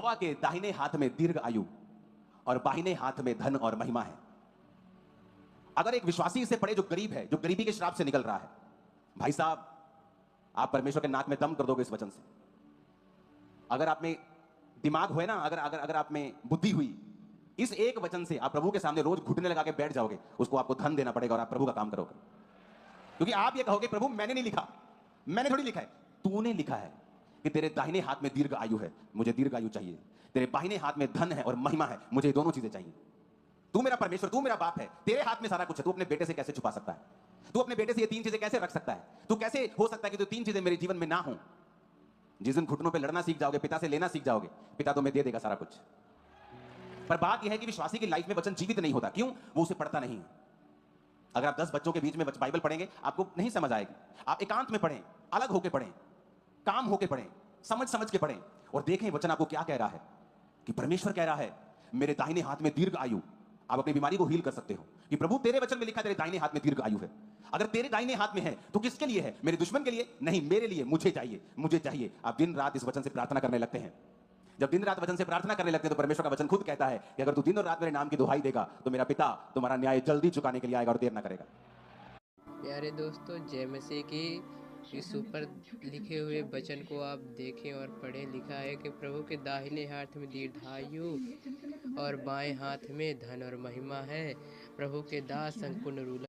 यहोवा के दाहिने हाथ में दीर्घ आयु और बाहिने हाथ में धन और महिमा है। अगर एक विश्वासी इसे पढ़े जो गरीब है, जो गरीबी के श्राप से निकल रहा है, भाई साहब आप परमेश्वर के नाक में दम कर दोगे इस वचन से। अगर आप में दिमाग हुए ना, अगर अगर अगर आप में बुद्धि हुई, इस एक वचन से आप प्रभु के सामने रोज घुटने लगा के बैठ जाओगे। उसको आपको धन देना पड़ेगा और आप प्रभु का काम करोगे, क्योंकि आप ये कहोगे प्रभु मैंने नहीं लिखा, मैंने थोड़ी लिखा है, तूने लिखा है कि तेरे दाहिने हाथ में दीर्घ आयु है, मुझे दीर्घ आयु चाहिए। तेरे बाहिने हाथ में धन है और महिमा है, मुझे दोनों चीजें चाहिए। तू मेरा परमेश्वर, तू मेरा बाप है, तेरे हाथ में सारा कुछ है। तू अपने बेटे से कैसे छुपा सकता है? तू अपने बेटे से ये तीन चीजें कैसे रख सकता है? तू कैसे हो सकता है कि तू तीन चीजें मेरे जीवन में ना हो? जिस दिन घुटनों पे लड़ना सीख जाओगे, पिता से लेना सीख जाओगे, पिता तुम्हें दे देगा सारा कुछ। पर बात यह है कि विश्वासी की लाइफ में वचन जीवित नहीं होता। क्यों? वो उसे पढ़ता नहीं। अगर आप 10 बच्चों के बीच में बाइबल पढ़ेंगे, आपको नहीं समझ आएगी। आप एकांत में पढ़ें, अलग होकर पढ़ें, काम होकर पढ़ें, समझ समझ के पढ़ें और देखें वचन आपको क्या कह रहा है। कि परमेश्वर कह रहा है मेरे दाहिने हाथ में दीर्घ आयु। आप अपनी बीमारी को हील कर सकते हो कि प्रभु तेरे वचन में लिखा तेरे दाहिने हाथ में दीर्घ आयु है। अगर तेरे दाहिने हाथ में है तो किसके लिए है? मेरे दुश्मन के लिए नहीं, मेरे लिए। मुझे चाहिए, मुझे चाहिए। आप दिन रात इस वचन से प्रार्थना करने लगते हैं। जब दिन रात वचन से प्रार्थना करने लगते हैं तो परमेश्वर का वचन खुद कहता है कि अगर तू दिन और रात मेरे नाम की दुहाई देगा तो मेरा पिता तुम्हारा न्याय जल्दी चुकाने के लिए आएगा और देर ना करेगा। प्यारे दोस्तों, जय मसीह की। इस ऊपर लिखे हुए वचन को आप देखें और पढ़ें। लिखा है कि प्रभु के दाहिने हाथ में दीर्घायु और बाएं हाथ में धन और महिमा है। प्रभु के दास संपूर्ण रूलर